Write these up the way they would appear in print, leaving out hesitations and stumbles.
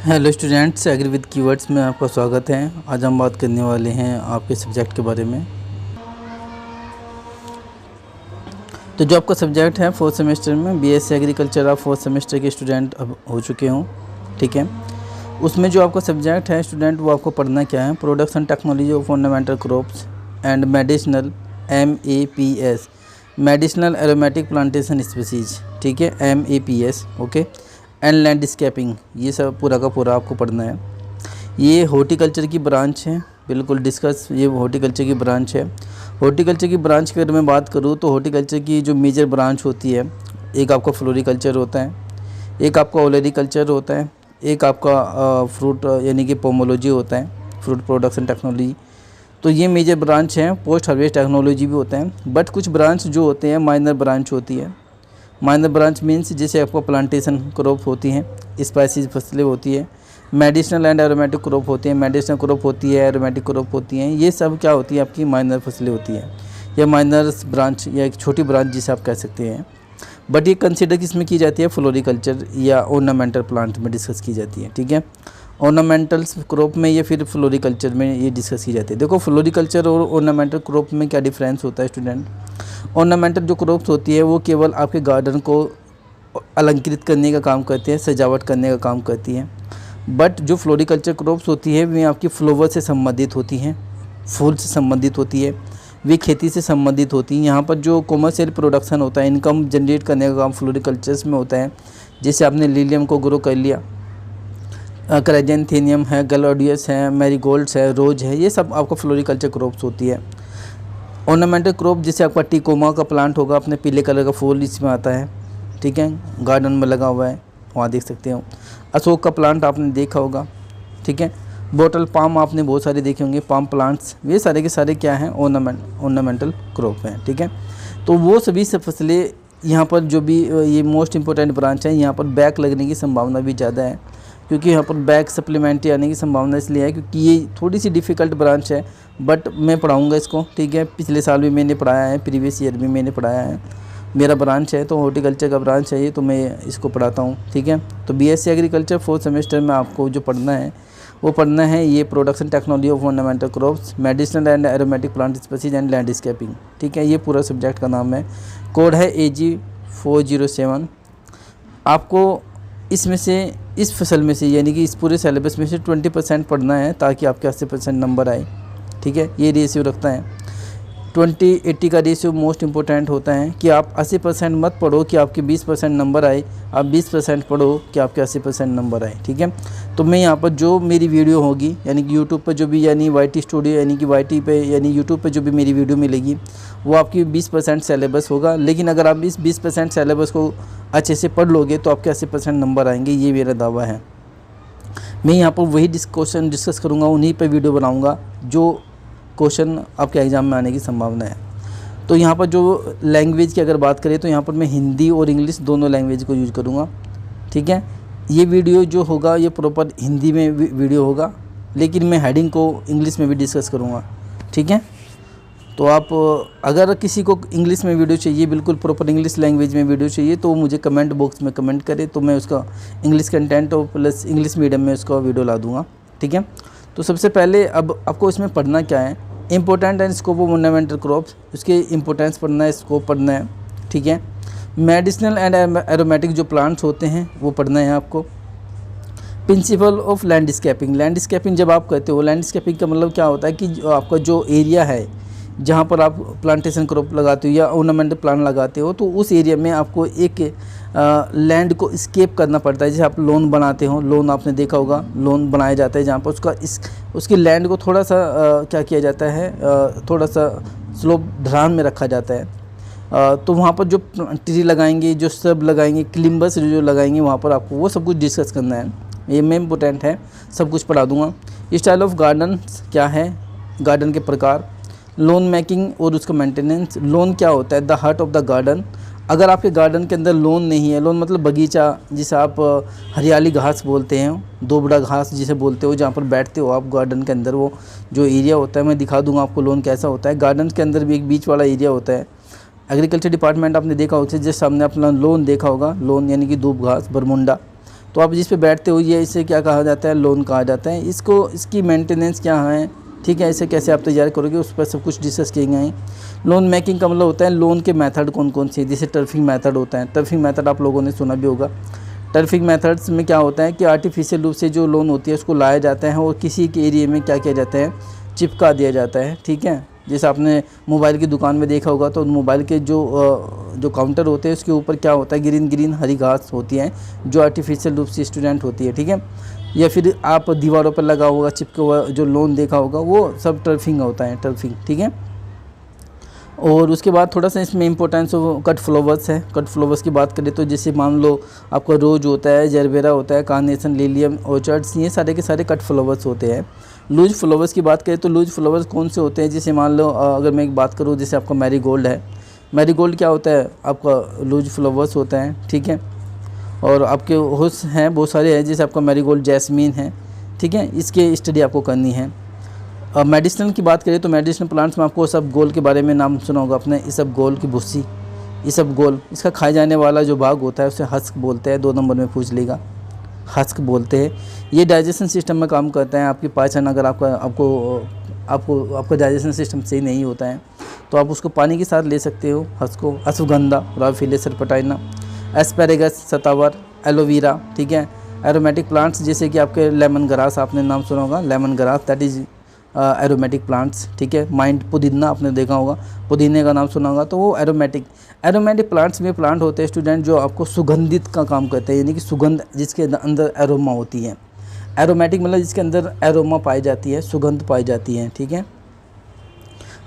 Hello students, agri with keywords में आपका स्वागत है। आज हम बात करने वाले हैं आपके सब्जेक्ट के बारे में। तो जो आपका सब्जेक्ट है फोर्थ सेमेस्टर में बीएससी एग्रीकल्चर, आप फोर्थ सेमेस्टर के स्टूडेंट अब हो चुके हों, ठीक है। उसमें जो आपका सब्जेक्ट है स्टूडेंट, वो आपको पढ़ना क्या है, production technology of ornamental crops and medicinal MAPS, medicinal aromatic plantation species, ठीक है, MAPS, ओके, एंड लैंडस्केपिंग। ये सब पूरा का पूरा आपको पढ़ना है। ये हॉर्टिकल्चर की ब्रांच है, बिल्कुल डिस्कस, ये हॉर्टिकल्चर की ब्रांच है। हॉर्टिकल्चर की ब्रांच की अगर मैं बात करूँ तो हॉर्टिकल्चर की जो मेजर ब्रांच होती है, एक आपका फ्लोरिकल्चर होता है, एक आपका ओलेरिकल्चर होता है, एक आपका फ्रूट यानी कि पोमोलॉजी होता है, फ्रूट प्रोडक्शन टेक्नोलॉजी। तो ये मेजर ब्रांच है। पोस्ट हार्वेस्ट टेक्नोलॉजी भी होता है, बट कुछ ब्रांच जो होते हैं माइनर ब्रांच होती है। माइनर ब्रांच मीन्स जैसे आपको प्लांटेशन क्रॉप होती हैं, स्पाइसीज फसलें होती है, मेडिसिनल एंड एरोमेटिक क्रॉप होती है, मेडिसिनल क्रॉप होती है, एरोमेटिक क्रॉप होती हैं। ये सब क्या होती है, आपकी माइनर फसलें होती हैं, या माइनर ब्रांच या एक छोटी ब्रांच जिसे आप कह सकते हैं। बट ये कंसिडर किस में की जाती है, फ्लोरिकल्चर या ऑर्नामेंटल प्लांट में डिस्कस की जाती है, ठीक है। ऑर्नामेंटल क्रॉप में या फिर फ्लोरिकल्चर में ये डिस्कस की जाती है। देखो फ्लोरिकल्चर और ऑर्नामेंटल क्रॉप में क्या डिफरेंस होता है स्टूडेंट। ऑर्नामेंटल जो क्रॉप्स होती है वो केवल आपके गार्डन को अलंकृत करने का काम करती है, सजावट करने का काम करती है। बट जो फ्लोरिकल्चर क्रॉप्स होती है वे आपकी फ्लावर से संबंधित होती हैं, फूल से संबंधित होती है, वे खेती से संबंधित होती हैं। यहाँ पर जो कॉमर्शियल प्रोडक्शन होता है, इनकम जनरेट करने का काम फ्लोरिकल्चर्स में होता है। जैसे आपने लिलियम को ग्रो कर लिया, क्राइजेंथेनियम है, गैलोडियस है, मैरीगोल्ड्स है, रोज है, ये सब आपका फ्लोरिकल्चर क्रॉप्स होती है। ऑर्नामेंटल क्रॉप जैसे आपका टिकोमा का प्लांट होगा, अपने पीले कलर का फूल इसमें आता है, ठीक है, गार्डन में लगा हुआ है, वहाँ देख सकते हो। अशोक का प्लांट आपने देखा होगा, ठीक है। बोटल पाम आपने बहुत सारे देखे होंगे, पाम प्लांट्स, ये सारे के सारे क्या हैं, ऑर्नामेंटल क्रॉप हैं, ठीक है। तो वो सभी सब फसलें यहाँ पर जो भी ये मोस्ट इंपॉर्टेंट ब्रांच है, यहाँ पर बैक लगने की संभावना भी ज़्यादा है, क्योंकि यहाँ पर बैक सप्लीमेंट्री आने की संभावना इसलिए है क्योंकि ये थोड़ी सी डिफ़िकल्ट ब्रांच है। बट मैं पढ़ाऊँगा इसको, ठीक है। पिछले साल भी मैंने पढ़ाया है, प्रीवियस ईयर भी मैंने पढ़ाया है। मेरा ब्रांच है तो हॉर्टिकल्चर का ब्रांच है ये, तो मैं इसको पढ़ाता हूँ, ठीक है। तो बीएससी एग्रीकल्चर फोर्थ सेमेस्टर में आपको जो पढ़ना है वो पढ़ना है ये production technology of ornamental crops, medicinal and aromatic plant species and landscaping, ठीक है। ये पूरा सब्जेक्ट का नाम है। कोड है AG407। आपको इसमें से, इस फसल में से, यानी कि इस पूरे सिलेबस में से 20% पढ़ना है ताकि आपके 80% नंबर आए, ठीक है। ये रेशियो रखता है 20-80 का रेशियो मोस्ट इंपॉर्टेंट होता है कि आप 80% मत पढ़ो कि आपके 20% नंबर आए, आप 20% पढ़ो कि आपके 80% नंबर आए, ठीक है। तो मैं यहाँ पर जो मेरी वीडियो होगी, यानी कि यूट्यूब पर जो भी, यानी YT स्टूडियो, यानी कि YT पे, यानी यूट्यूब पे जो भी मेरी वीडियो मिलेगी वो आपकी 20% सिलेबस होगा। लेकिन अगर आप इस 20% सिलेबस को अच्छे से पढ़ लोगे तो आपके 80% नंबर आएंगे, ये मेरा दावा है। मैं यहाँ पर वही क्वेश्चन डिस्कस करूँगा, उन्हीं पर वीडियो बनाऊँगा जो क्वेश्चन आपके एग्ज़ाम में आने की संभावना है। तो यहाँ पर जो लैंग्वेज की अगर बात करें तो यहाँ पर मैं हिंदी और इंग्लिश दोनों लैंग्वेज को यूज़ करूँगा, ठीक है। ये वीडियो जो होगा ये प्रॉपर हिंदी में वीडियो होगा, लेकिन मैं हेडिंग को इंग्लिश में भी डिस्कस करूँगा, ठीक है। तो आप अगर किसी को इंग्लिश में वीडियो चाहिए, बिल्कुल प्रॉपर इंग्लिश लैंग्वेज में वीडियो चाहिए, तो मुझे कमेंट बॉक्स में कमेंट करें, तो मैं उसका इंग्लिश कंटेंट और प्लस इंग्लिश मीडियम में उसका वीडियो ला दूँगा, ठीक है। तो सबसे पहले अब आपको इसमें पढ़ना क्या है, important and scope of ornamental crops, उसके इंपॉर्टेंस पढ़ना है, स्कोप पढ़ना है, ठीक है। मेडिसिनल एंड एरोमेटिक जो प्लांट्स होते हैं वो पढ़ना है आपको। प्रिंसिपल ऑफ लैंडस्केपिंग, लैंडस्केपिंग जब आप कहते हो, लैंडस्केपिंग का मतलब क्या होता है कि आपका जो एरिया है जहाँ पर आप प्लांटेशन क्रॉप लगाते हो या ऑर्नामेंटल प्लांट लगाते हो, तो उस एरिया में आपको एक लैंड को स्केप करना पड़ता है। जैसे आप लॉन बनाते हो, लॉन आपने देखा होगा, लॉन बनाया जाता है जहाँ पर उसकी लैंड को थोड़ा सा क्या किया जाता है, थोड़ा सा स्लोप ढलान में रखा जाता है। तो वहाँ पर जो ट्री लगाएंगे, जो सब लगाएंगे, क्लिम्बस जो लगाएंगे, वहाँ पर आपको वो सब कुछ डिस्कस करना है। ये मेन इम्पोर्टेंट है, सब कुछ पढ़ा दूँगा। स्टाइल ऑफ गार्डन क्या है, गार्डन के प्रकार, लोन मेकिंग और उसका मेंटेनेंस। लोन क्या होता है, the heart of the garden. अगर आपके गार्डन के अंदर लोन नहीं है, लोन मतलब बगीचा, जिसे आप हरियाली घास बोलते हैं, दोबड़ा घास जिसे बोलते हो, जहाँ पर बैठते हो आप गार्डन के अंदर, वो जो एरिया होता है मैं दिखा दूंगा आपको लोन कैसा होता है। गार्डन के अंदर भी एक बीच वाला एरिया होता है। एग्रीकल्चर डिपार्टमेंट आपने देखा होगा, जिस सामने अपना लोन देखा होगा, लोन यानी कि दूब घास, बरमुंडा, तो आप जिस पे बैठते हो ये इसे क्या कहा जाता है, लोन कहा जाता है। इसकी मेंटेनेंस क्या है, ठीक है, इसे कैसे आप तैयार करोगे उस पर सब कुछ डिस्कस किए गए हैं। लोन मेकिंग का मतलब होता है लोन के मेथड कौन कौन से, जैसे टर्फिंग मेथड होता है। टर्फिंग मेथड आप लोगों ने सुना भी होगा। टर्फिंग मेथड्स में क्या होता है कि आर्टिफिशियल रूप से जो लोन होती है उसको लाया जाता है और किसी के एरिया में क्या किया जाता है, चिपका दिया जाता है, ठीक है। जैसे आपने मोबाइल की दुकान में देखा होगा तो मोबाइल के जो काउंटर होते हैं उसके ऊपर क्या होता है, ग्रीन ग्रीन हरी घास होती है जो आर्टिफिशियल रूप से स्टूडेंट होती है, ठीक है। या फिर आप दीवारों पर लगा होगा चिपका हुआ जो लोन देखा होगा वो सब टर्फिंग होता है, टर्फिंग, ठीक है। और उसके बाद थोड़ा सा इसमें इंपॉर्टेंस कट फ्लावर्स है। कट फ्लावर्स की बात करें तो जैसे मान लो आपका रोज होता है, जरबेरा होता है, कार्नेशन, लिलियम, ऑर्चर्ड्स, ये सारे के सारे कट फ्लावर्स होते हैं। लूज फ्लावर्स की बात करें तो लूज फ्लावर्स कौन से होते हैं, जैसे मान लो अगर मैं एक बात करूँ, जैसे आपका मैरीगोल्ड है। मैरीगोल्ड क्या होता है, आपका लूज फ्लावर्स होता है, ठीक है। और आपके होस हैं बहुत सारे हैं, जैसे आपका मैरीगोल्ड, जैस्मीन है, ठीक है। इसके स्टडी आपको करनी है। मेडिसिनल की बात करें तो मेडिसिनल प्लांट्स में आपको सब गोल के बारे में नाम सुना होगा आपने। इसब गोल की भुस्सी, इसब गोल, इसका खाए जाने वाला जो भाग होता है उसे हस्क बोलते हैं। 2 नंबर में पूछ लेगा, हस्क बोलते हैं। ये डाइजेशन सिस्टम में काम करता है। आपकी पाचन अगर आपका डाइजेशन सिस्टम सही नहीं होता है तो आप उसको पानी के साथ ले सकते हो, हस्क को। अश्वगंधा, राफिले सरपटाइना, एस्पेरेगस, सतावर, एलोवेरा, ठीक है। एरोमेटिक प्लांट्स जैसे कि आपके लेमन ग्रास, आपने नाम सुना होगा, lemon grass, that is aromatic plants, ठीक है। माइंड पुदीना आपने देखा होगा, पुदीने का नाम सुना होगा, तो वो एरोमेटिक प्लांट्स में प्लांट होते हैं स्टूडेंट जो आपको सुगंधित का काम करते हैं, यानी कि सुगंध जिसके अंदर एरोमा होती है। एरोमेटिक मतलब जिसके अंदर एरोमा पाई जाती है, सुगंध पाई जाती है, ठीक है।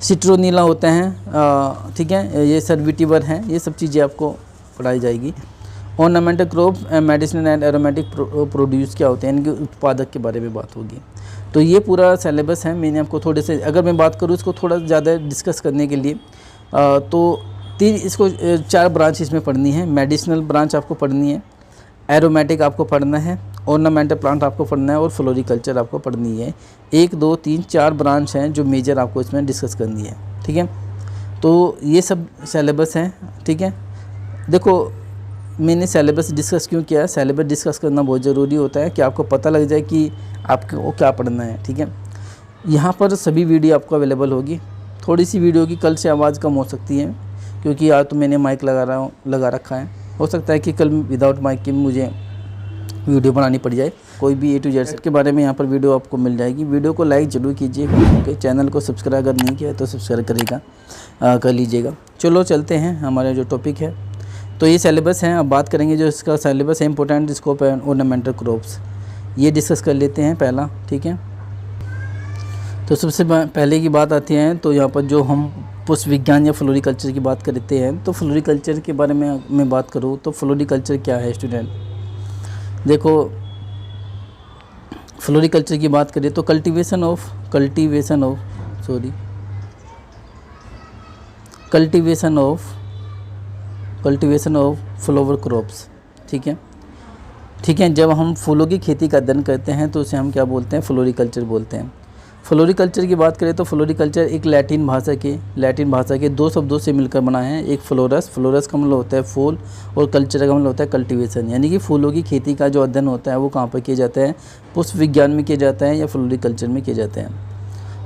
सिट्रोनीला होते हैं, ठीक है, ये सर्विटिवर हैं। ये सब चीज़ें आपको पढ़ाई जाएगी। Ornamental crop, medicinal and aromatic produce क्या होते हैं, इनके उत्पादक के बारे में बात होगी। तो ये पूरा सिलेबस है। मैंने आपको थोड़े से, अगर मैं बात करूँ इसको थोड़ा ज़्यादा डिस्कस करने के लिए, तो 4 ब्रांच इसमें पढ़नी है। मेडिसिनल ब्रांच आपको पढ़नी है, एरोमेटिक आपको पढ़ना है, ऑर्नामेंटल प्लांट आपको पढ़ना है और फ्लोरिकल्चर आपको पढ़नी है। 1 2 3 4 ब्रांच हैं जो मेजर आपको इसमें डिस्कस करनी है, ठीक है। तो ये सब सिलेबस है, ठीक है। देखो मैंने सिलेबस डिस्कस क्यों किया है, सिलेबस डिस्कस करना बहुत ज़रूरी होता है कि आपको पता लग जाए कि आपको क्या पढ़ना है, ठीक है। यहाँ पर सभी वीडियो आपको अवेलेबल होगी। थोड़ी सी वीडियो की कल से आवाज़ कम हो सकती है क्योंकि आज तो मैंने माइक लगा रखा है। हो सकता है कि कल विदाउट माइक के मुझे वीडियो बनानी पड़ जाए। कोई भी A to Z के बारे में यहाँ पर वीडियो आपको मिल जाएगी। वीडियो को लाइक ज़रूर कीजिएगा, ओके। चैनल को सब्सक्राइब अगर नहीं किया तो सब्सक्राइब कर लीजिएगा। चलो चलते हैं हमारे जो टॉपिक है। तो ये सिलेबस है, अब बात करेंगे जो इसका सिलेबस है, important scope and ornamental crops, ये डिस्कस कर लेते हैं पहला, ठीक है। तो सबसे पहले की बात आती है तो यहाँ पर जो हम पुष्प विज्ञान या फ्लोरिकल्चर की बात करते हैं, तो फ्लोरिकल्चर के बारे में मैं बात करूँ तो फ्लोरिकल्चर क्या है स्टूडेंट। देखो फ्लोरिकल्चर की बात करें तो कल्टीवेशन ऑफ फ्लावर क्रॉप्स, ठीक है। जब हम फूलों की खेती का अध्ययन करते हैं तो उसे हम क्या बोलते हैं, फ्लोरिकल्चर बोलते हैं। फ्लोरिकल्चर की बात करें तो फ्लोरिकल्चर एक लैटिन भाषा के 2 शब्दों से मिलकर बना है। एक फ्लोरस का मतलब होता है फूल और कल्चर का मतलब होता है कल्टीवेशन, यानी कि फूलों की खेती का जो अध्ययन होता है वो कहाँ पर किया जाता है, पुष्प विज्ञान में किया जाता है या फ्लोरिकल्चर में किया जाता है।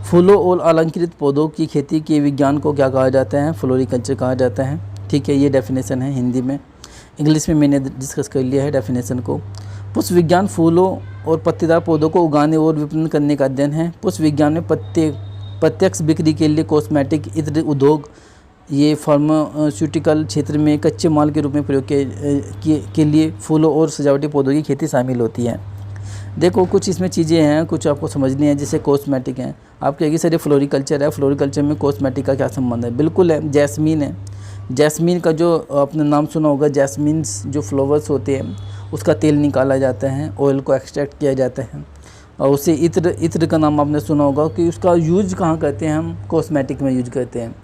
फूलों और अलंकृत पौधों की खेती के विज्ञान को क्या कहा जाता है, फ्लोरिकल्चर कहा जाता है, ठीक है। ये डेफिनेशन है हिंदी में, इंग्लिश में मैंने डिस्कस कर लिया है डेफिनेशन को। पुष्प विज्ञान फूलों और पत्तेदार पौधों को उगाने और विपणन करने का अध्ययन है। पुष्प विज्ञान में प्रत्यक्ष बिक्री के लिए कॉस्मेटिक, इत्र उद्योग, ये फार्मास्यूटिकल क्षेत्र में कच्चे माल के रूप में प्रयोग के लिए फूलों और सजावटी पौधों की खेती शामिल होती है। देखो कुछ इसमें चीज़ें हैं, कुछ आपको समझनी है, जैसे कॉस्मेटिक हैं। आप कहेंगे सर ये फ्लोरिकल्चर है, फ्लोरिकल्चर में कॉस्मेटिक का क्या संबंध है। बिल्कुल है, जैस्मीन है। जैस्मीन का जो आपने नाम सुना होगा, जैस्मीन जो फ्लावर्स होते हैं उसका तेल निकाला जाता है, ऑयल को एक्सट्रैक्ट किया जाता है और उसे इत्र का नाम आपने सुना होगा कि उसका यूज कहाँ करते हैं, हम कॉस्मेटिक में यूज करते हैं।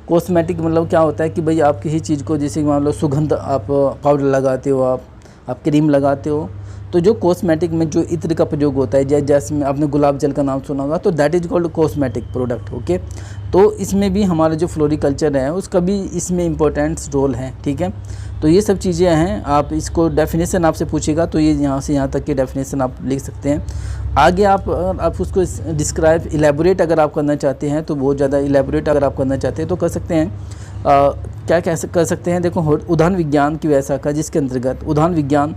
कॉस्मेटिक मतलब क्या होता है कि भाई आप किसी चीज़ को, जैसे मान लो सुगंध, आप पाउडर लगाते हो, आप क्रीम लगाते हो, तो जो कॉस्मेटिक में जो इत्र का प्रयोग होता है, जैसे में आपने गुलाब जल का नाम सुना होगा, तो that is called cosmetic product. Okay, तो इसमें भी हमारा जो फ्लोरिकल्चर है उसका भी इसमें इम्पोर्टेंट रोल है। ठीक है, तो ये सब चीज़ें हैं। आप इसको डेफिनेशन आपसे पूछेगा तो ये यहाँ से यहाँ तक की डेफिनेशन आप लिख सकते हैं। आगे आप उसको डिस्क्राइब इलेबोरेट अगर आप करना चाहते हैं तो बहुत ज़्यादा इलेबोरेट अगर आप करना चाहते हैं तो कर सकते हैं। क्या कर सकते हैं, देखो उद्यान विज्ञान की वह शाखा जिसके अंतर्गत उद्यान विज्ञान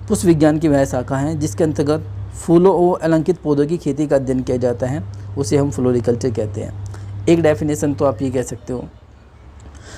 पुष्प विज्ञान की वह शाखा है जिसके अंतर्गत फूलों और अलंकृत पौधों की खेती का अध्ययन किया जाता है, उसे हम फ्लोरिकल्चर कहते हैं। एक डेफिनेशन तो आप ये कह सकते हो,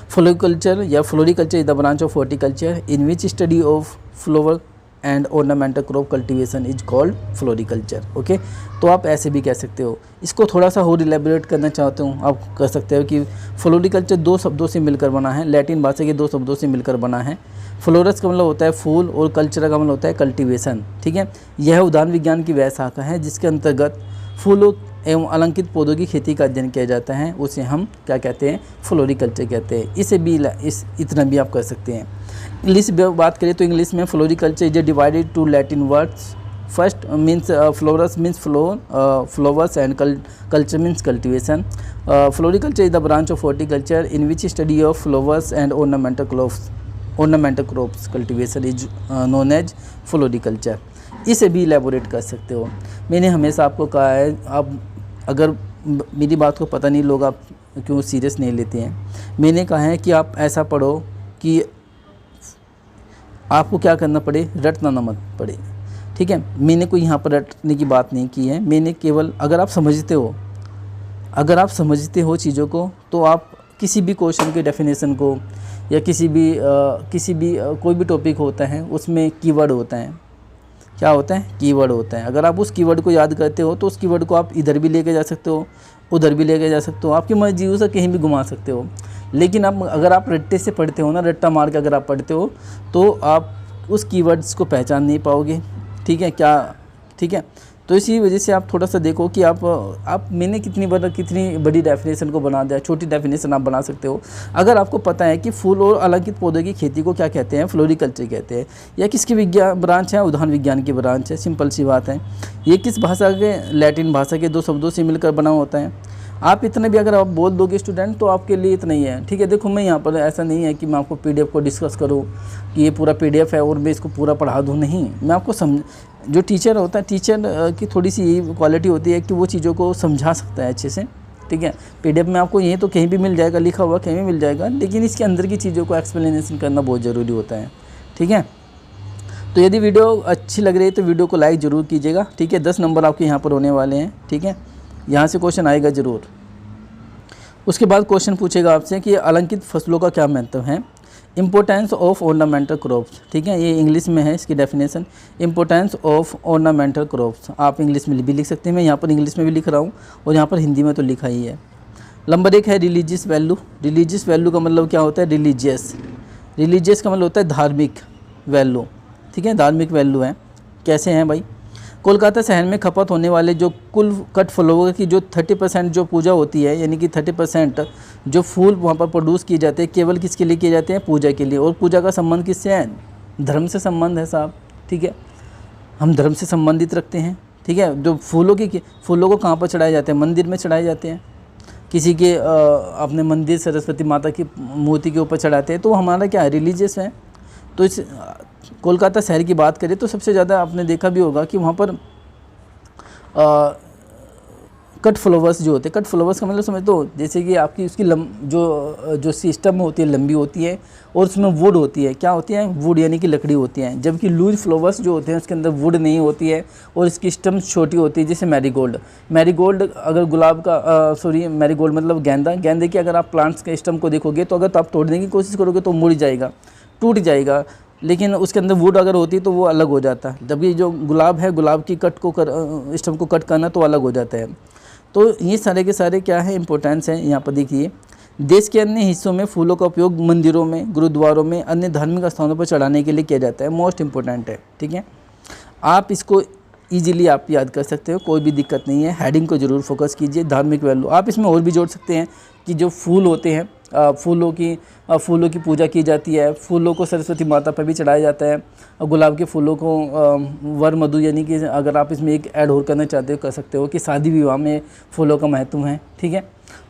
फ्लोरिकल्चर या floriculture is the branch of horticulture in which study of flower and ornamental crop cultivation is called floriculture. Okay, तो आप ऐसे भी कह सकते हो। इसको थोड़ा सा और इलेबोरेट करना चाहते हो, आप कह सकते हो कि फ्लोरिकल्चर 2 शब्दों से मिलकर बना है, लैटिन भाषा के 2 शब्दों से मिलकर बना है। फ्लोरस का मतलब होता है फूल और कल्चर का मतलब होता है कल्टीवेशन। ठीक है, यह उद्यान विज्ञान की वह शाखा है जिसके अंतर्गत फूलों एवं अलंकृत पौधों की खेती का अध्ययन किया जाता है, उसे हम क्या कहते हैं, फ्लोरिकल्चर कहते हैं। इसे भी इतना भी आप कर सकते हैं। इंग्लिश बात करें तो इंग्लिश में floriculture is divided to Latin words. First means florus means flowers and culture means cultivation. Floriculture is the branch of horticulture in which study of flowers and ornamental crops cultivation is known as floriculture। इसे भी elaborate कर सकते हो। मैंने हमेशा आपको कहा है, आप अगर मेरी बात को पता नहीं लोग आप क्यों सीरियस नहीं लेते हैं, मैंने कहा है कि आप ऐसा पढ़ो कि आपको क्या करना पड़े, रटना ना मत पड़े। ठीक है, मैंने कोई यहाँ पर रटने की बात नहीं की है, मैंने केवल अगर आप समझते हो चीज़ों को तो आप किसी भी क्वेश्चन के डेफिनेशन को या किसी भी कोई भी टॉपिक होता है उसमें कीवर्ड होता है। क्या होता है, कीवर्ड होता है। अगर आप उस कीवर्ड को याद करते हो तो उस कीवर्ड को आप इधर भी लेके जा सकते हो, उधर भी लेके जा सकते हो, आपकी मर्जी उसे कहीं भी घुमा सकते हो। लेकिन अगर आप रट्टे से पढ़ते हो ना, रट्टा मार के अगर आप पढ़ते हो तो आप उस कीवर्ड्स को पहचान नहीं पाओगे। ठीक है क्या, ठीक है, तो इसी वजह से आप थोड़ा सा देखो कि आप मैंने कितनी बड़ी डेफिनेशन को बना दिया, छोटी डेफिनेशन आप बना सकते हो। अगर आपको पता है कि फूल और अलंकृत पौधों की खेती को क्या कहते हैं, फ्लोरिकल्चर कहते हैं। या किसकी विज्ञान ब्रांच है, उद्यान विज्ञान की ब्रांच है, सिंपल सी बात है। ये किस भाषा के, लैटिन भाषा के 2 शब्दों से मिलकर बना होता है। आप इतना भी अगर आप बोल दोगे स्टूडेंट तो आपके लिए इतना ही है। ठीक है, देखो मैं यहाँ पर ऐसा नहीं है कि मैं आपको PDF को डिस्कस करूँ कि ये पूरा PDF है और मैं इसको पूरा पढ़ा दूँ, नहीं। मैं आपको जो टीचर होता है, टीचर की थोड़ी सी यही क्वालिटी होती है कि वो चीज़ों को समझा सकता है अच्छे से। ठीक है, PDF में आपको यही तो कहीं भी मिल जाएगा, लिखा हुआ कहीं भी मिल जाएगा, लेकिन इसके अंदर की चीज़ों को एक्सप्लेनेशन करना बहुत ज़रूरी होता है। ठीक है, तो यदि वीडियो अच्छी लग रही है तो वीडियो को लाइक ज़रूर कीजिएगा। ठीक है, 10 नंबर आपके यहाँ पर होने वाले हैं। ठीक है, यहाँ से क्वेश्चन आएगा ज़रूर। उसके बाद क्वेश्चन पूछेगा आपसे कि अलंकृत फसलों का क्या महत्व है। Importance of ornamental crops. ठीक है, ये इंग्लिश में है इसकी definition, importance of ornamental crops. आप इंग्लिश में भी लिख सकते हैं, मैं यहाँ पर इंग्लिश में भी लिख रहा हूँ और यहाँ पर हिंदी में तो लिखा ही है। नंबर 1 है रिलीजियस वैल्यू। रिलीजियस वैल्यू का मतलब क्या होता है, रिलीजियस का मतलब होता है धार्मिक वैल्यू। ठीक है, धार्मिक वैल्यू है। कैसे हैं भाई, कोलकाता शहर में खपत होने वाले जो कुल कट फ्लावर की जो 30% जो पूजा होती है, यानी कि 30% जो फूल वहाँ पर प्रोड्यूस किए जाते हैं, केवल किसके लिए किए जाते हैं, पूजा के लिए। और पूजा का संबंध किससे है, धर्म से संबंध है साहब। ठीक है, हम धर्म से संबंधित रखते हैं। ठीक है, जो फूलों को कहाँ पर चढ़ाए जाते हैं, मंदिर में चढ़ाए जाते हैं। किसी के अपने मंदिर सरस्वती माता की मूर्ति के ऊपर चढ़ाते हैं, तो हमारा क्या है, रिलीजियस है। तो इस कोलकाता शहर की बात करें तो सबसे ज़्यादा आपने देखा भी होगा कि वहाँ पर कट फ्लावर्स जो होते हैं, कट फ्लावर्स का मतलब समझ दो, जैसे कि आपकी उसकी जो सिस्टम होती है लंबी होती है और उसमें वुड होती है। क्या होती है, वुड यानी कि लकड़ी होती है। जबकि लूज फ्लावर्स जो होते हैं उसके अंदर वुड नहीं होती है और इसकी स्टम छोटी होती है, जैसे मैरीगोल्ड अगर गुलाब का मैरीगोल्ड मतलब गेंदे की अगर आप प्लांट्स के स्टम को देखोगे तो अगर आप तोड़ने की कोशिश करोगे तो मुड़ जाएगा, टूट जाएगा। लेकिन उसके अंदर वुड अगर होती तो वो अलग हो जाता। जबकि जो गुलाब है, गुलाब की स्टम को कट करना तो अलग हो जाता है। तो ये सारे के सारे क्या है, इंपॉर्टेंस है। यहाँ पर देखिए, देश के अन्य हिस्सों में फूलों का उपयोग मंदिरों में, गुरुद्वारों में, अन्य धार्मिक स्थानों पर चढ़ाने के लिए किया जाता है। मोस्ट इंपॉर्टेंट है। ठीक है, आप इसको ईजिली आप याद कर सकते हो, कोई भी दिक्कत नहीं है। हेडिंग को ज़रूर फोकस कीजिए, धार्मिक वैल्यू। आप इसमें और भी जोड़ सकते हैं कि जो फूल होते हैं फूलों की पूजा की जाती है। फूलों को सरस्वती माता पर भी चढ़ाया जाता है। और गुलाब के फूलों को वर मधु, यानी कि अगर आप इसमें एक ऐड और करना चाहते हो कर सकते हो कि शादी विवाह में फूलों का महत्व है, ठीक है।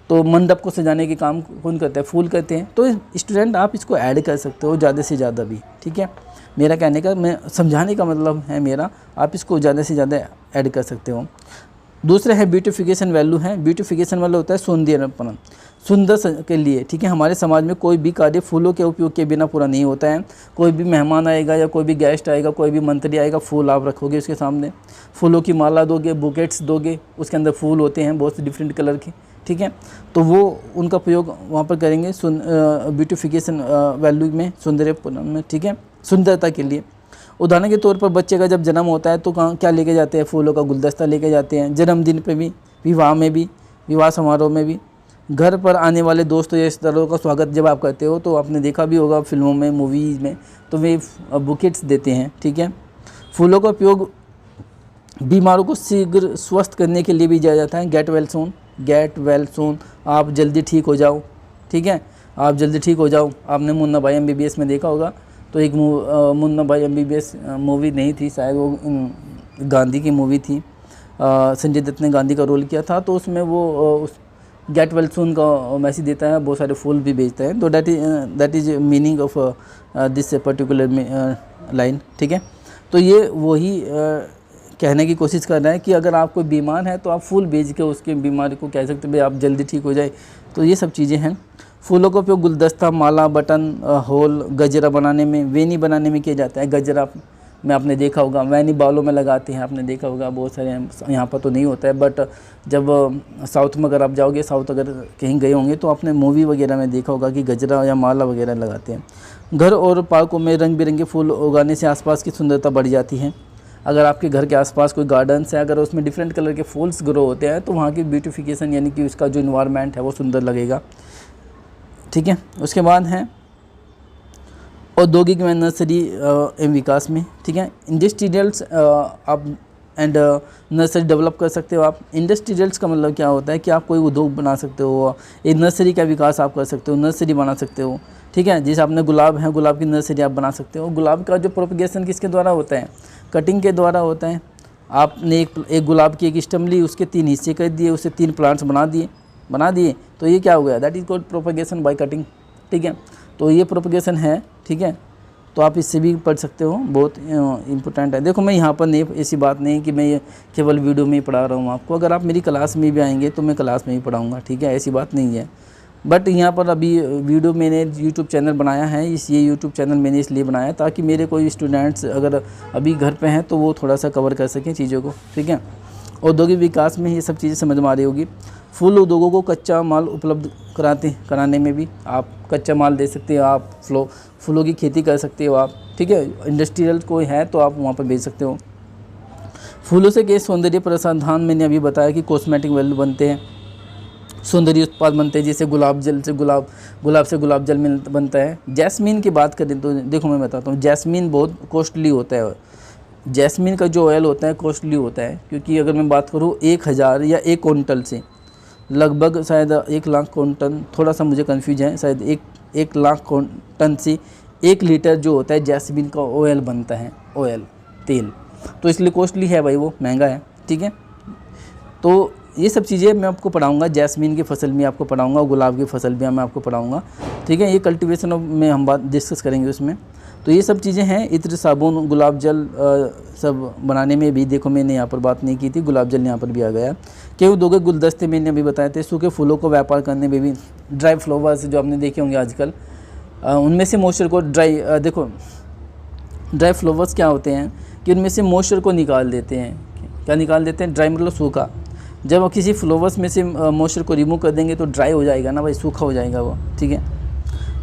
तो मंडप को सजाने के काम कौन करते हैं? फूल करते हैं। तो स्टूडेंट आप इसको ऐड कर सकते हो ज़्यादा से ज़्यादा भी, ठीक है। मेरा कहने का, मैं समझाने का मतलब है मेरा, आप इसको ज़्यादा से ज़्यादा ऐड कर सकते हो। दूसरा है ब्यूटिफिकेशन वैल्यू है। ब्यूटिफिकेशन वाला होता है सौंदर्यपन, सुंदर के लिए, ठीक है। हमारे समाज में कोई भी कार्य फूलों के उपयोग के बिना पूरा नहीं होता है। कोई भी मेहमान आएगा या कोई भी गेस्ट आएगा, कोई भी मंत्री आएगा, फूल आप रखोगे उसके सामने, फूलों की माला दोगे, बुकेट्स दोगे, उसके अंदर फूल होते हैं बहुत से डिफरेंट कलर के, ठीक है। तो वो उनका प्रयोग वहाँ पर करेंगे ब्यूटिफिकेशन वैल्यू में, सौंदर्यपन में, ठीक है, सुंदरता के लिए। उदाहरण के तौर पर बच्चे का जब जन्म होता है तो कहाँ क्या लेके जाते हैं? फूलों का गुलदस्ता लेके जाते हैं। जन्मदिन पे भी, विवाह में भी, विवाह समारोह में भी, घर पर आने वाले दोस्तों या रिश्तेदारों का स्वागत जब आप करते हो तो आपने देखा भी होगा फिल्मों में, मूवीज़ में, तो वे बुकेट्स देते हैं, ठीक है। फूलों का उपयोग बीमारों को शीघ्र स्वस्थ करने के लिए भी किया जाता है। Get well soon, get well soon, आप जल्दी ठीक हो जाओ, ठीक है, आप जल्दी ठीक हो जाओ। आपने मुन्ना भाई MBBS में देखा होगा। तो एक मुन्ना भाई MBBS मूवी नहीं थी शायद, वो गांधी की मूवी थी। संजय दत्त ने गांधी का रोल किया था। तो उसमें वो गेट वेल सून का मैसेज देता है, बहुत सारे फूल भी बेचता है। तो that is meaning of this particular line, ठीक है। तो ये वही कहने की कोशिश कर रहा है कि अगर आप कोई बीमार है तो आप फूल बेच के उसके बीमारी को कह सकते हैं भाई आप जल्दी ठीक हो जाए। तो ये सब चीज़ें हैं। फूलों का उपयोग गुलदस्ता, माला, बटन, होल, गजरा बनाने में, वेनी बनाने में किया जाता है। गजरा में आपने देखा होगा, वेनी बालों में लगाते हैं, आपने देखा होगा। बहुत सारे यहाँ पर तो नहीं होता है, बट जब साउथ में अगर आप जाओगे, साउथ अगर कहीं गए होंगे तो आपने मूवी वगैरह में देखा होगा कि गजरा या माला वगैरह लगाते हैं। घर और पार्कों में रंग बिरंगे फूल उगाने से आसपास की सुंदरता बढ़ जाती है। अगर आपके घर के आसपास कोई गार्डन्स है, अगर उसमें डिफरेंट कलर के फूल्स ग्रो होते हैं तो वहाँ की ब्यूटिफिकेशन, यानी कि उसका जो इन्वायरमेंट है वो सुंदर लगेगा, ठीक है। उसके बाद है औद्योगिक में नर्सरी एवं विकास में, ठीक है। इंडस्ट्रियल्स आप एंड नर्सरी डेवलप कर सकते हो आप। इंडस्ट्रियल्स का मतलब क्या होता है कि आप कोई उद्योग बना सकते हो, एक नर्सरी का विकास आप कर सकते हो, नर्सरी बना सकते हो, ठीक है। जैसे आपने गुलाब है, गुलाब की नर्सरी आप बना सकते हो। गुलाब का जो प्रोपगेशन किसके द्वारा होता है? कटिंग के द्वारा होता है। आपने एक गुलाब की एक स्टेम ली, उसके 3 हिस्से कर दिए, उससे 3 प्लांट्स बना दिए, तो ये क्या हो गया? That is called propagation by cutting, ठीक है। तो ये प्रोपगेशन है, ठीक है। तो आप इससे भी पढ़ सकते हो, बहुत इंपॉर्टेंट है। देखो मैं यहाँ पर नहीं, ऐसी बात नहीं कि मैं ये केवल वीडियो में ही पढ़ा रहा हूँ आपको। अगर आप मेरी क्लास में भी आएंगे तो मैं क्लास में ही पढ़ाऊँगा, ठीक है, ऐसी बात नहीं है। बट यहाँ पर अभी वीडियो मैंने यूट्यूब चैनल बनाया है, ये यूट्यूब चैनल मैंने इसलिए बनाया ताकि मेरे कोई स्टूडेंट्स अगर अभी घर पे हैं तो वो थोड़ा सा कवर कर सकें चीज़ों को, ठीक है। औद्योगिक विकास में ये सब चीज़ें समझ में आ रही होगी। फूल उद्योगों को कच्चा माल उपलब्ध कराने में भी आप कच्चा माल दे सकते हो, आप फूलों की खेती कर सकते हो आप, ठीक है। इंडस्ट्रियल कोई है तो आप वहाँ पर बेच सकते हो। फूलों से के सौंदर्य प्रसाधन मैंने अभी बताया कि कॉस्मेटिक वैल्यू बनते हैं, सौंदर्य उत्पाद बनते हैं, जैसे गुलाब से गुलाब जल बनता है। जैस्मीन की बात करें तो देखो मैं बताता हूँ, जैस्मीन बहुत कॉस्टली होता है। जैस्मीन का जो ऑयल होता है कॉस्टली होता है, क्योंकि अगर मैं बात करूँ 1000 या 1 क्विंटल से लगभग शायद 1 लाख टन, थोड़ा सा मुझे कन्फ्यूज है, शायद 1 लाख टन से 1 लीटर जो होता है जैस्मीन का ऑयल बनता है, ऑयल तेल। तो इसलिए कॉस्टली है भाई, वो महंगा है, ठीक है। तो ये सब चीज़ें मैं आपको पढ़ाऊंगा, जैस्मीन की फसल भी आपको पढ़ाऊंगा, गुलाब की फसल भी मैं आपको पढ़ाऊंगा, ठीक है। ये कल्टीवेशन में हम बात डिस्कस करेंगे उसमें। तो ये सब चीज़ें हैं। इत्र, साबुन, गुलाब जल सब बनाने में भी देखो मैंने यहाँ पर बात नहीं की थी, गुलाब जल यहाँ पर भी आ गया। कई औद्योगिक गुलदस्ते मैंने अभी बताए थे। सूखे फूलों को व्यापार करने में भी, ड्राई फ्लावर्स जो आपने देखे होंगे आजकल, उनमें से मॉइस्चर को देखो ड्राई फ्लावर्स क्या होते हैं कि उनमें से मॉइस्चर को निकाल देते हैं। क्या निकाल देते हैं? ड्राई मतलब सूखा। जब आप किसी फ्लावर्स में से मॉइस्चर को रिमूव कर देंगे तो ड्राई हो जाएगा ना भाई, सूखा हो जाएगा वो, ठीक है।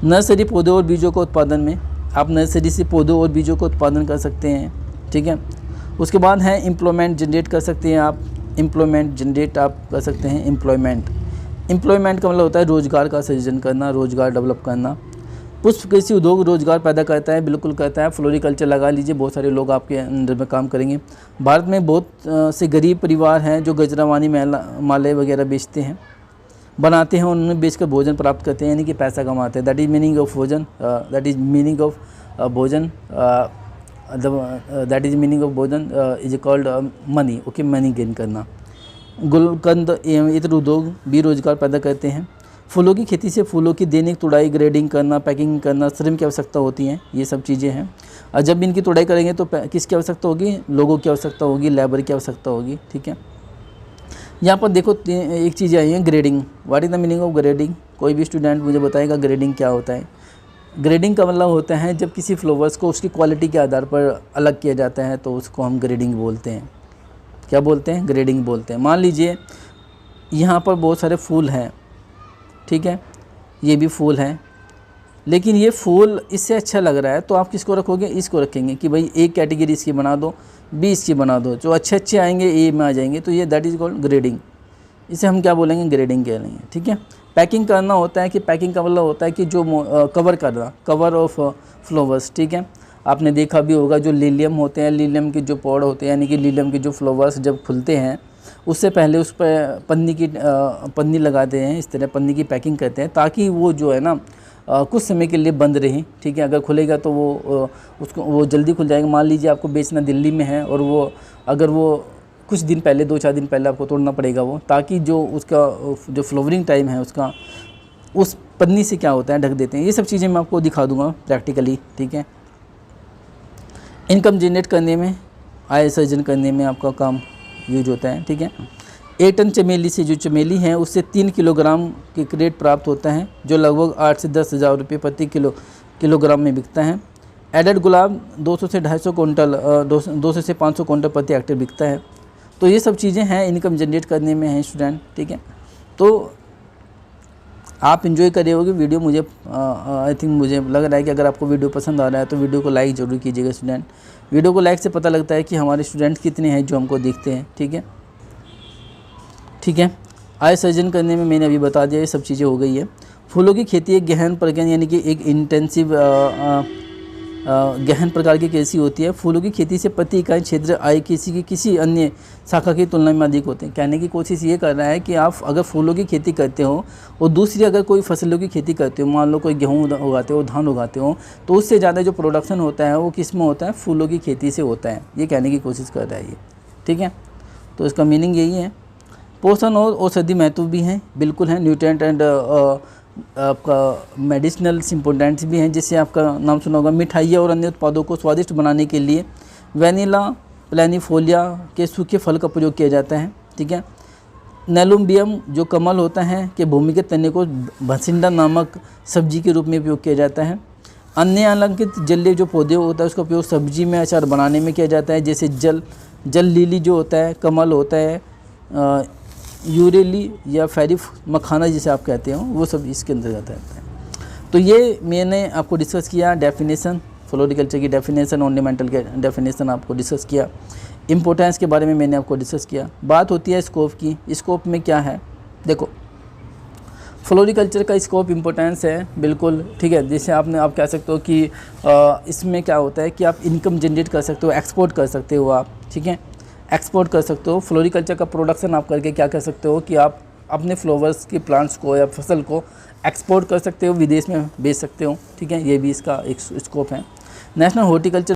नर्सरी पौधों और बीजों के उत्पादन में आप नर्सरी से पौधों और बीजों का उत्पादन कर सकते हैं, ठीक है। उसके बाद है एम्प्लॉयमेंट जनरेट कर सकते हैं आप, एम्प्लॉयमेंट जनरेट आप कर सकते हैं। एम्प्लॉयमेंट का मतलब होता है रोज़गार का सृजन करना, रोज़गार डेवलप करना। पुष्प कृषि उद्योग रोज़गार पैदा करता है, बिल्कुल करता है। फ्लोरिकल्चर लगा लीजिए, बहुत सारे लोग आपके अंदर में काम करेंगे। भारत में बहुत से गरीब परिवार हैं जो गजरावानी माले वगैरह बेचते हैं। बनाते हैं, उन्हें बेचकर भोजन प्राप्त करते हैं, यानी कि पैसा कमाते हैं। दैट इज़ मीनिंग ऑफ भोजन, दैट इज़ मीनिंग ऑफ भोजन, दैट इज़ मीनिंग ऑफ भोजन is called money. Okay, money gain करना। गुलकंद एवं इतर उद्योग भी रोजगार पैदा करते हैं। फूलों की खेती से फूलों की दैनिक तुड़ाई, ग्रेडिंग करना, पैकिंग करना, श्रम की आवश्यकता होती है। ये सब चीज़ें हैं। और जब इनकी तुड़ाई करेंगे तो किसकी आवश्यकता होगी? लोगों की आवश्यकता होगी, लेबर की आवश्यकता होगी। ठीक है, यहाँ पर देखो एक चीज़ आई है, grading. What is the meaning of grading? कोई भी स्टूडेंट मुझे बताएगा ग्रेडिंग क्या होता है? ग्रेडिंग का मतलब होता है जब किसी फ्लावर्स को उसकी क्वालिटी के आधार पर अलग किया जाता है तो उसको हम ग्रेडिंग बोलते हैं। क्या बोलते हैं? ग्रेडिंग बोलते हैं। मान लीजिए यहाँ पर बहुत सारे फूल हैं, ठीक है, ये भी फूल हैं, लेकिन ये फूल इससे अच्छा लग रहा है तो आप किसको रखोगे? इसको रखेंगे कि भाई एक कैटेगरी इसकी बना दो, बी इसकी बना दो, जो अच्छे अच्छे आएंगे ए में आ जाएंगे, तो ये दैट इज़ कॉल्ड ग्रेडिंग। इसे हम क्या बोलेंगे? ग्रेडिंग कह लेंगे। ठीक है, पैकिंग करना होता है कि पैकिंग का मतलब होता है कि जो कवर करना, कवर ऑफ फ्लावर्स। ठीक है, आपने देखा भी होगा जो लिलियम होते हैं, लिलियम के जो पौध होते हैं, यानी कि लिलियम के जो फ्लावर्स जब खुलते हैं उससे पहले उस पर पन्नी लगाते हैं, इस तरह पन्नी की पैकिंग करते हैं ताकि वो जो है ना कुछ समय के लिए बंद रहे। ठीक है, अगर खुलेगा तो वो जल्दी खुल जाएगा। मान लीजिए आपको बेचना दिल्ली में है और अगर वो कुछ दिन पहले, 2-4 दिन पहले आपको तोड़ना पड़ेगा वो, ताकि जो उसका जो फ्लावरिंग टाइम है उसका उस पन्नी से क्या होता है, ढक देते हैं। ये सब चीज़ें मैं आपको दिखा दूंगा प्रैक्टिकली। ठीक है, इनकम जनरेट करने में, आय सर्जन करने में आपका काम यूज होता है। ठीक है, 1 टन चमेली से, जो चमेली है उससे 3 किलोग्राम के क्रेट प्राप्त होता है, जो लगभग 8 से 10 हज़ार रुपये प्रति किलोग्राम में बिकता है। एडेड गुलाब 200 से 250 कुंटल 200 से 500 कुंटल प्रति हेक्टेयर बिकता है। तो ये सब चीज़ें हैं, इनकम जनरेट करने में हैं स्टूडेंट। ठीक है, तो आप इन्जॉय करे होगे वीडियो। मुझे आई थिंक मुझे लग रहा है कि अगर आपको वीडियो पसंद आ रहा है तो वीडियो को लाइक ज़रूर कीजिएगा स्टूडेंट। वीडियो को लाइक से पता लगता है कि हमारे स्टूडेंट कितने हैं जो हमको देखते हैं। ठीक है, ठीक है, आय सर्जन करने में मैंने अभी बता दिया, ये सब चीज़ें हो गई है। फूलों की खेती एक गहन प्रकार, यानी कि एक इंटेंसिव गहन प्रकार की कृषि होती है। फूलों की खेती से प्रति इकाई क्षेत्र आय किसी अन्य शाखा की तुलना में अधिक होते हैं। कहने की कोशिश ये कर रहा है कि आप अगर फूलों की खेती करते हो और दूसरी अगर कोई फसलों की खेती करते हो, मान लो कोई गेहूँ उगाते हो, धान उगाते हो, तो उससे ज़्यादा जो प्रोडक्शन होता है वो किस में होता है? फूलों की खेती से होता है। ये कहने की कोशिश कर रहा है ये। ठीक है, तो इसका मीनिंग यही है। पोषण और औषधि महत्व भी हैं, बिल्कुल हैं। न्यूट्रिएंट एंड आपका मेडिसिनल इम्पोर्टेंट्स भी हैं, जिससे आपका नाम सुना होगा। मिठाइयाँ और अन्य उत्पादों को स्वादिष्ट बनाने के लिए वेनिला प्लेनिफोलिया के सूखे फल का प्रयोग किया जाता है। ठीक है, नेलुम्बियम जो कमल होता है के भूमिगत तने को भसिंडा नामक सब्जी के रूप में उपयोग किया जाता है। अन्य अलंकृत जलीय जो पौधे होता है उसका उपयोग सब्जी में, अचार बनाने में किया जाता है, जैसे जल लिली जो होता है, कमल होता है, यूरेली या फेरिफ मखाना जिसे आप कहते हो, वो सब इसके अंतर्गत आता है। तो ये मैंने आपको डिस्कस किया डेफिनेशन, फ्लोरिकल्चर की डेफिनेशन, ऑर्नामेंटल के डेफिनेशन आपको डिस्कस किया। इम्पोर्टेंस के बारे में मैंने आपको डिस्कस किया। बात होती है स्कोप की। स्कोप में क्या है? देखो, फ्लोरिकल्चर का स्कोप इम्पोर्टेंस है बिल्कुल। ठीक है, जैसे आप कह सकते हो कि इसमें क्या होता है कि आप इनकम जनरेट कर सकते हो, एक्सपोर्ट कर सकते हो आप। ठीक है, एक्सपोर्ट कर सकते हो। फ्लोरिकल्चर का प्रोडक्शन आप करके क्या कर सकते हो कि आप अपने फ्लावर्स के प्लांट्स को या फसल को एक्सपोर्ट कर सकते हो, विदेश में बेच सकते हो। ठीक है, ये भी इसका एक स्कोप है। National horticulture